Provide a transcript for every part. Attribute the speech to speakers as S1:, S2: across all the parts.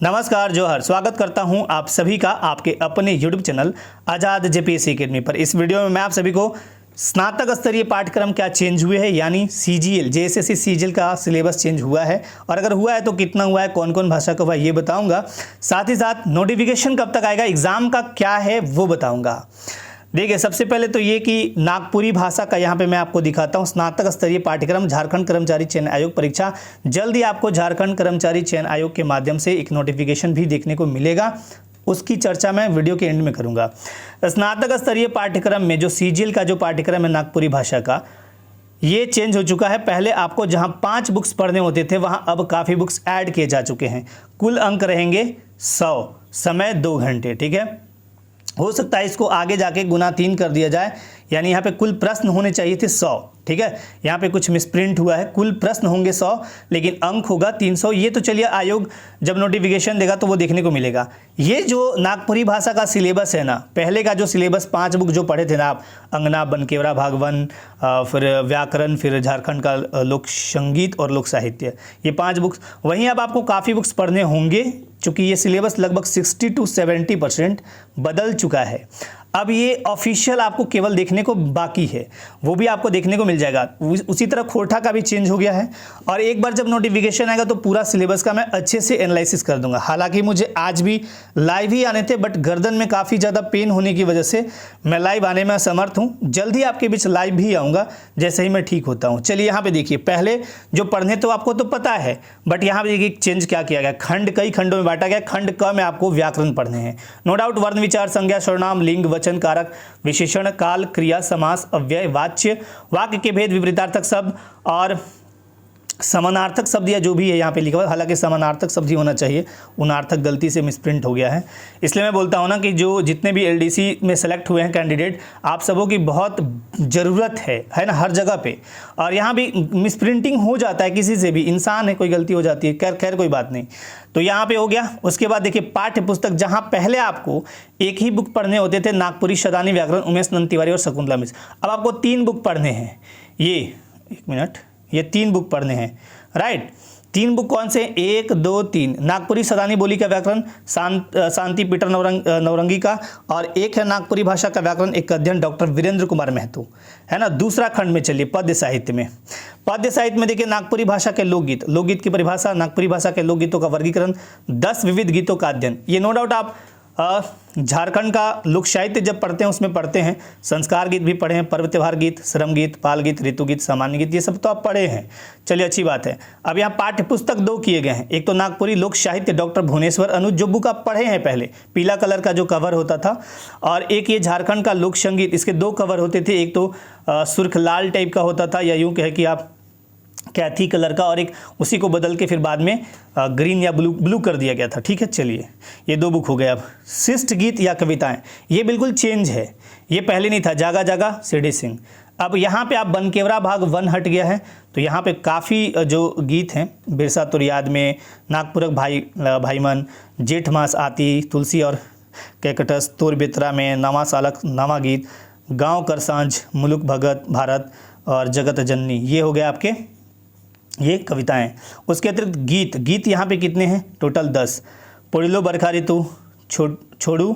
S1: नमस्कार जोहर, स्वागत करता हूं आप सभी का आपके अपने YouTube चैनल आज़ाद जेपीएससी अकेडमी पर। इस वीडियो में मैं आप सभी को स्नातक स्तरीय पाठ्यक्रम क्या चेंज हुए हैं, यानी CGL JSSC CGL का सिलेबस चेंज हुआ है और अगर हुआ है तो कितना हुआ है, कौन कौन भाषा का हुआ है ये बताऊंगा। साथ ही साथ नोटिफिकेशन कब तक आएगा, एग्जाम का क्या है वो बताऊंगा। देखिए, सबसे पहले तो ये कि नागपुरी भाषा का यहाँ पे मैं आपको दिखाता हूँ। स्नातक स्तरीय पाठ्यक्रम झारखंड कर्मचारी चयन आयोग परीक्षा, जल्द ही आपको झारखंड कर्मचारी चयन आयोग के माध्यम से एक नोटिफिकेशन भी देखने को मिलेगा। उसकी चर्चा मैं वीडियो के एंड में करूँगा। स्नातक स्तरीय पाठ्यक्रम में जो CGL का जो पाठ्यक्रम है नागपुरी भाषा का, ये चेंज हो चुका है। पहले आपको जहाँ 5 बुक्स पढ़ने होते थे वहाँ अब काफ़ी बुक्स ऐड किए जा चुके हैं। कुल अंक रहेंगे 100, समय 2 घंटे। ठीक है, हो सकता है इसको आगे जाके गुना 3 कर दिया जाए, यानी यहाँ पे कुल प्रश्न होने चाहिए थे 100। ठीक है, यहाँ पे कुछ मिसप्रिंट हुआ है, कुल प्रश्न होंगे 100 लेकिन अंक होगा 300। ये तो चलिए आयोग जब नोटिफिकेशन देगा तो वो देखने को मिलेगा। ये जो नागपुरी भाषा का सिलेबस है ना, पहले का जो सिलेबस 5 बुक जो पढ़े थे ना आप, अंगना, बनकेवरा, भागवन, फिर व्याकरण, फिर झारखंड का लोक संगीत और लोक साहित्य, ये 5 बुक्स, वहीं अब आपको काफ़ी बुक्स पढ़ने होंगे क्योंकि ये सिलेबस लगभग 60 to 70% बदल चुका है। अब ये ऑफिशियल आपको केवल देखने को बाकी है, वो भी आपको देखने को मिल जाएगा। उसी तरह खोटा का भी चेंज हो गया है और एक बार जब नोटिफिकेशन आएगा तो पूरा सिलेबस का मैं अच्छे से एनालिसिस कर दूंगा। हालांकि मुझे आज भी लाइव ही आने थे, बट गर्दन में काफ़ी ज़्यादा पेन होने की वजह से मैं लाइव आने में असमर्थ हूँ। जल्द ही आपके बीच लाइव भी आऊँगा जैसे ही मैं ठीक होता हूँ। चलिए यहाँ पर देखिए, पहले जो पढ़ने तो आपको तो पता है, बट यहाँ पर देखिए चेंज क्या किया गया। खंड कई खंडों में बांटा गया। खंड क में आपको व्याकरण पढ़ने हैं, नो डाउट। वर्ण, विचार, संज्ञा, सर्वनाम, लिंग, वचन, कारक, विशेषण, काल, क्रिया, समास, अव्यय, वाच्य, वाक्य के भेद, विपरीतार्थक शब्द और समानार्थक शब्द या जो भी है यहाँ पे लिखा हुआ है। हालांकि समानार्थक शब्द ही होना चाहिए, उनार्थक गलती से मिसप्रिंट हो गया है। इसलिए मैं बोलता हूँ ना कि जो जितने भी LDC में सेलेक्ट हुए हैं कैंडिडेट, आप सबों की बहुत ज़रूरत है ना, हर जगह पे। और यहाँ भी मिसप्रिंटिंग हो जाता है, किसी से भी, इंसान है, कोई गलती हो जाती है, खैर कोई बात नहीं। तो यहाँ पे हो गया। उसके बाद देखिए पाठ्य पुस्तक, जहाँ पहले आपको एक ही बुक पढ़ने होते थे, नागपुरी, शदानी, व्याकरण, उमेश नंद तिवारी और शकुंतला मिश्र, अब आपको 3 बुक पढ़ने हैं। ये 3 बुक पढ़ने हैं, राइट। 3 बुक कौन से? 1, 2, 3। नागपुरी शदानी बोली का व्याकरण, शांति पीटर नवरंगी का, और एक है नागपुरी भाषा का व्याकरण, एक अध्ययन डॉक्टर वीरेंद्र कुमार महतो, है ना। दूसरा खंड में चलिए पद्य साहित्य में। पद्य साहित्य में देखिए नागपुरी भाषा के लोकगीत, लोकगीत की परिभाषा, नागपुरी भाषा के लोकगीतों का वर्गीकरण, 10 विविध गीतों का अध्ययन। ये नो डाउट आप झारखंड का लोक साहित्य जब पढ़ते हैं उसमें पढ़ते हैं। संस्कार गीत भी पढ़े हैं, पर्व त्योहार गीत, श्रम गीत, पाल गीत, ऋतु गीत, सामान्य गीत, ये सब तो आप पढ़े हैं। चलिए, अच्छी बात है। अब यहाँ पाठ्य पुस्तक 2 किए गए हैं। एक तो नागपुरी लोक साहित्य डॉक्टर भुवनेश्वर अनुज, जो बुक आप पढ़े हैं पहले, पीला कलर का जो कवर होता था, और एक ये झारखंड का लोक संगीत, इसके 2 कवर होते थे। एक तो सुर्ख लाल टाइप का होता था, या यूँ कहे कि आप कैथी कलर का, और एक उसी को बदल के फिर बाद में ग्रीन या ब्लू कर दिया गया था। ठीक है, चलिए ये 2 बुक हो गए। अब शिष्ट गीत या कविताएं, ये बिल्कुल चेंज है, ये पहले नहीं था। जागा जागा, शिरडी सिंह। अब यहाँ पे आप बनकेवरा भाग 1 हट गया है, तो यहाँ पे काफ़ी जो गीत हैं, बिरसा तुर याद में, नागपुरक भाईमन, जेठ मास आती, तुलसी और कैकटस, तोर बेतरा में, नवा सालक नवा गीत, गाँव कर सांझ, मुलुक भगत भारत और जगत जननी, ये हो गया आपके ये कविताएं। उसके अतिरिक्त गीत यहाँ पे कितने हैं? टोटल 10। पोड़िलो बरखा ऋतु, छोड़ू,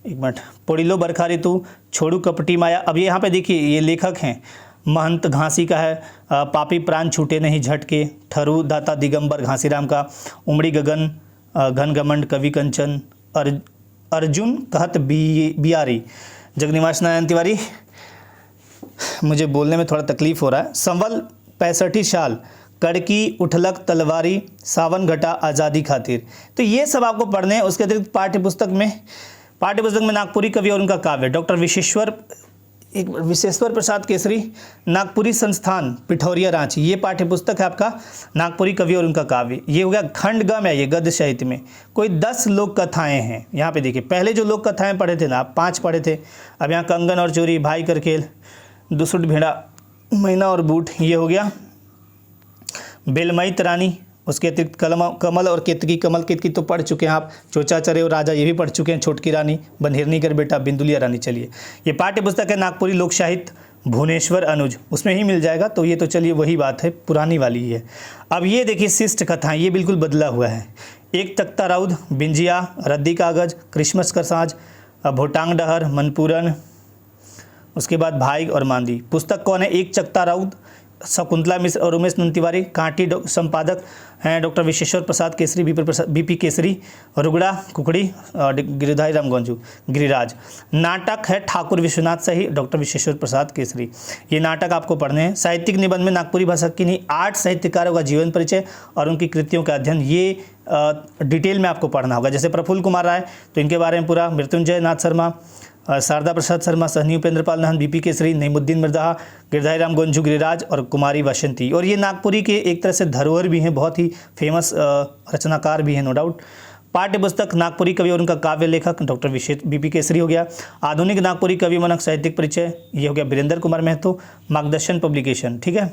S1: एक मिनट, पोड़िलो बरखा ऋतु, छोड़ू कपटी माया। अब यहाँ पे देखिए ये लेखक हैं, महंत घासी का है, पापी प्राण छूटे नहीं झटके, ठरू दाता दिगंबर घासीराम का, उमड़ी गगन घन घमंड कवि कंचन, अर्जुन कहत बियारी, जगनिवास नारायण तिवारी। मुझे बोलने में थोड़ा तकलीफ हो रहा है। संवल 65 साल, कड़की उठलक तलवारी, सावन घटा आज़ादी खातिर। तो ये सब आपको पढ़ने हैं। उसके अतिरिक्त पाठ्य पुस्तक में नागपुरी कवि और उनका काव्य, डॉक्टर विश्वेश्वर प्रसाद केसरी, नागपुरी संस्थान पिठौरिया रांची, ये पाठ्य पुस्तक है आपका, नागपुरी कवि और उनका काव्य। ये हो गया खंड ग में। ये गद्य साहित्य में कोई 10 लोक कथाएँ हैं। यहाँ पे देखिए, पहले जो लोक कथाएँ पढ़े थे ना आप, 5 पढ़े थे। अब यहाँ कंगन और चोरी, भाई करखेल, दुसुट भेड़ा, मैना और बूट, ये हो गया बेलमई तरानी। उसके अतिरिक्त कमल और केतकी, कमल केतकी तो पढ़ चुके हैं आप। चोचा चरे और राजा, ये भी पढ़ चुके हैं। छोटकी रानी, बनहिरनी कर बेटा, बिंदुलिया रानी। चलिए, ये पाठ्य पुस्तक है नागपुरी लोक साहित्य, भुवनेश्वर अनुज, उसमें ही मिल जाएगा। तो ये तो चलिए वही बात है, पुरानी वाली ही है। अब ये देखिए शिष्ट कथाएं, ये बिल्कुल बदला हुआ है। एक तख्ता राउद, बिंजिया, रद्दी कागज, क्रिसमस का साँझ, भोटांग डहर, मनपूरन, उसके बाद भाई और मांदी। पुस्तक कौन है? एक चकता राउत, शकुंतला मिश्र और उमेश नंद तिवारी। कांटी संपादक हैं डॉक्टर विश्वेश्वर प्रसाद केसरी, बीपी केसरी। रुगड़ा कुकड़ी, गिरिधारी राम गंजू, गिरिराज। नाटक है ठाकुर विश्वनाथ सही, डॉक्टर विश्वेश्वर प्रसाद केसरी। ये नाटक आपको पढ़ने हैं। साहित्यिक निबंध में नागपुरी भाषा की नहीं 8 साहित्यकारों का जीवन परिचय और उनकी कृतियों का अध्ययन, ये डिटेल में आपको पढ़ना होगा। जैसे प्रफुल्ल कुमार राय, तो इनके बारे में पूरा। मृत्युंजय नाथ शर्मा, शारदा प्रसाद शर्मा, सहनी उपेंद्र पाल नाहन, बीपी केसरी, नईमुद्दीन मिर्जा, गिरधारी राम गंजू, गिरिराज और कुमारी वासंती। और ये नागपुरी के एक तरह से धरोहर भी हैं, बहुत ही फेमस रचनाकार भी हैं, नो डाउट। पाठ्य पुस्तक नागपुरी कवि और उनका काव्य लेखक डॉक्टर बीपी केसरी हो गया। आधुनिक नागपुरी कवि मनक साहित्यिक परिचय, ये हो गया वीरेंद्र कुमार महतो, मार्गदर्शन पब्लिकेशन। ठीक है,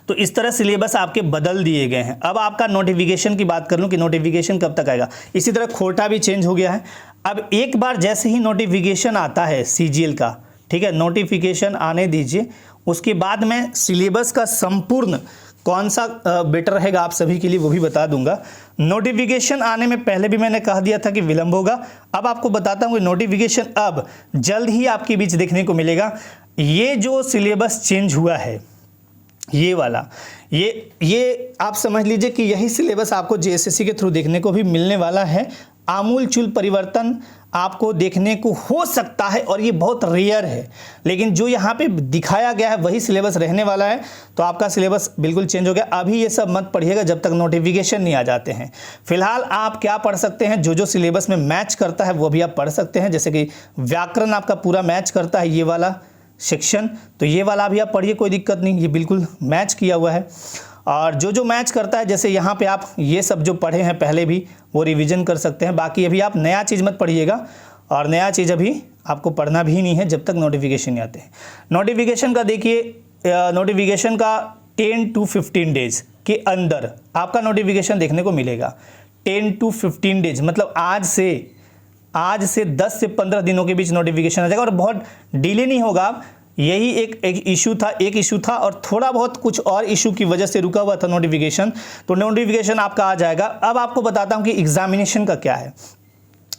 S1: तो इस तरह सिलेबस आपके बदल दिए गए हैं। अब आपका नोटिफिकेशन की बात कर लूँ कि नोटिफिकेशन कब तक आएगा। इसी तरह खोटा भी चेंज हो गया है। अब एक बार जैसे ही नोटिफिकेशन आता है सीजीएल का, ठीक है, नोटिफिकेशन आने दीजिए, उसके बाद मैं सिलेबस का संपूर्ण कौन सा बेटर रहेगा आप सभी के लिए वो भी बता दूंगा। नोटिफिकेशन आने में पहले भी मैंने कह दिया था कि विलंब होगा। अब आपको बताता हूँ कि नोटिफिकेशन अब जल्द ही आपके बीच देखने को मिलेगा। ये जो सिलेबस चेंज हुआ है, ये वाला, ये आप समझ लीजिए कि यही सिलेबस आपको जेएसएससी के थ्रू देखने को भी मिलने वाला है। आमूलचूल परिवर्तन आपको देखने को हो सकता है और ये बहुत रेयर है, लेकिन जो यहाँ पे दिखाया गया है वही सिलेबस रहने वाला है। तो आपका सिलेबस बिल्कुल चेंज हो गया। अभी ये सब मत पढ़िएगा जब तक नोटिफिकेशन नहीं आ जाते हैं। फिलहाल आप क्या पढ़ सकते हैं, जो जो सिलेबस में मैच करता है वो भी आप पढ़ सकते हैं। जैसे कि व्याकरण आपका पूरा मैच करता है, ये वाला सेक्शन, तो ये वाला भी आप पढ़िए, कोई दिक्कत नहीं, ये बिल्कुल मैच किया हुआ है। और जो जो मैच करता है, जैसे यहाँ पे आप ये सब जो पढ़े हैं पहले भी, वो रिवीजन कर सकते हैं। बाकी अभी आप नया चीज़ मत पढ़िएगा, और नया चीज़ अभी आपको पढ़ना भी नहीं है जब तक नोटिफिकेशन नहीं आते हैं। नोटिफिकेशन का देखिए, नोटिफिकेशन का 10 to 15 डेज के अंदर आपका नोटिफिकेशन देखने को मिलेगा। 10 to 15 डेज मतलब आज से 10 से 15 दिनों के बीच नोटिफिकेशन आ जाएगा, और बहुत डिले नहीं होगा। यही एक इशू था और थोड़ा बहुत कुछ और इशू की वजह से रुका हुआ था नोटिफिकेशन, तो नोटिफिकेशन आपका आ जाएगा। अब आपको बताता हूं कि एग्जामिनेशन का क्या है।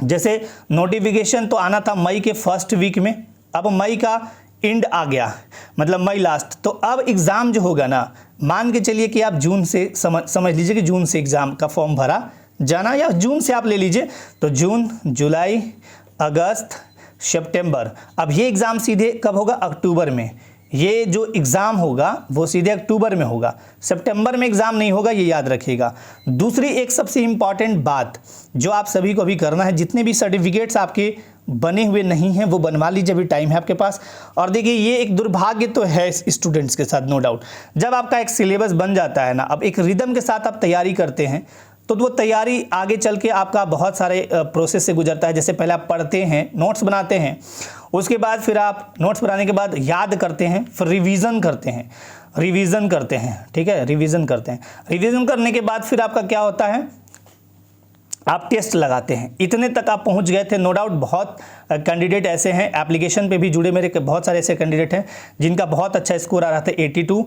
S1: जैसे नोटिफिकेशन तो आना था मई के फर्स्ट वीक में, अब मई का एंड आ गया, मतलब मई लास्ट। तो अब एग्ज़ाम जो होगा ना, मान के चलिए कि आप जून से समझ लीजिए कि जून से एग्ज़ाम का फॉर्म भरा जाना, या जून से आप ले लीजिए, तो जून, जुलाई, अगस्त, सितंबर। अब ये एग्ज़ाम सीधे कब होगा? अक्टूबर में। ये जो एग्ज़ाम होगा वो सीधे अक्टूबर में होगा, सितंबर में एग्ज़ाम नहीं होगा, ये याद रखिएगा। दूसरी एक सबसे इम्पॉर्टेंट बात जो आप सभी को अभी करना है, जितने भी सर्टिफिकेट्स आपके बने हुए नहीं हैं वो बनवा लीजिए, अभी टाइम है आपके पास। और देखिए, ये एक दुर्भाग्य तो है स्टूडेंट्स के साथ, नो डाउट। जब आपका एक सिलेबस बन जाता है ना, अब एक रिदम के साथ आप तैयारी करते हैं, तो वो तैयारी आगे चल के आपका बहुत सारे प्रोसेस से गुजरता है। जैसे पहले आप पढ़ते हैं, नोट्स बनाते हैं, उसके बाद फिर आप नोट्स बनाने के बाद याद करते हैं, फिर रिवीजन करते हैं, ठीक है, रिवीजन करते हैं। रिवीजन करने के बाद फिर आपका क्या होता है, आप टेस्ट लगाते हैं। इतने तक आप पहुंच गए थे, नो डाउट। बहुत कैंडिडेट ऐसे हैं, एप्लीकेशन पे भी जुड़े मेरे बहुत सारे ऐसे कैंडिडेट हैं जिनका बहुत अच्छा स्कोर आ रहा था 80 to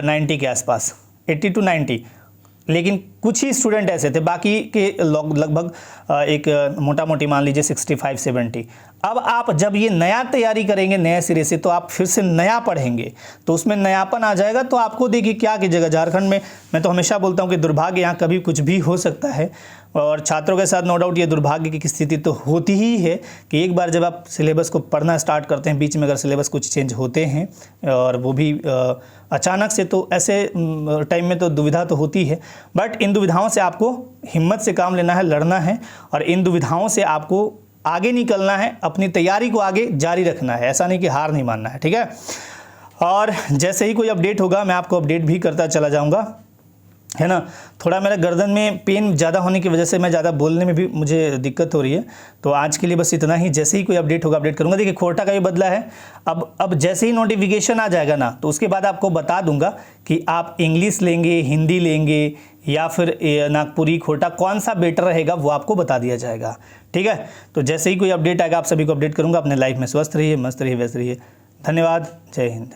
S1: 90 के आसपास, 80 to 90। लेकिन कुछ ही स्टूडेंट ऐसे थे, बाकी के लगभग एक मोटा मोटी मान लीजिए 65-70। अब आप जब ये नया तैयारी करेंगे नए सिरे से, तो आप फिर से नया पढ़ेंगे, तो उसमें नयापन आ जाएगा। तो आपको देखिए क्या कीजिएगा, झारखंड में मैं तो हमेशा बोलता हूँ कि दुर्भाग्य, यहाँ कभी कुछ भी हो सकता है, और छात्रों के साथ नो डाउट ये दुर्भाग्य की स्थिति तो होती ही है कि एक बार जब आप सिलेबस को पढ़ना स्टार्ट करते हैं, बीच में अगर सिलेबस कुछ चेंज होते हैं और वो भी अचानक से, तो ऐसे टाइम में तो दुविधा तो होती है। बट इन दुविधाओं से आपको हिम्मत से काम लेना है, लड़ना है, और इन दुविधाओं से आपको आगे निकलना है, अपनी तैयारी को आगे जारी रखना है, ऐसा नहीं कि हार नहीं मानना है, ठीक है। और जैसे ही कोई अपडेट होगा मैं आपको अपडेट भी करता चला जाऊंगा, है ना। थोड़ा मेरा गर्दन में पेन ज़्यादा होने की वजह से मैं ज़्यादा बोलने में भी मुझे दिक्कत हो रही है, तो आज के लिए बस इतना ही। जैसे ही कोई अपडेट होगा अपडेट करूंगा। देखिए, खोटा का भी बदला है। अब जैसे ही नोटिफिकेशन आ जाएगा ना, तो उसके बाद आपको बता दूंगा कि आप इंग्लिश लेंगे, हिंदी लेंगे, या फिर नागपुरी खोटा, कौन सा बेटर रहेगा वो आपको बता दिया जाएगा, ठीक है। तो जैसे ही कोई अपडेट आएगा आप सभी को अपडेट करूँगा। अपने लाइफ में स्वस्थ रहिए, मस्त रहिए, व्यस्त रहिए। धन्यवाद, जय हिंद।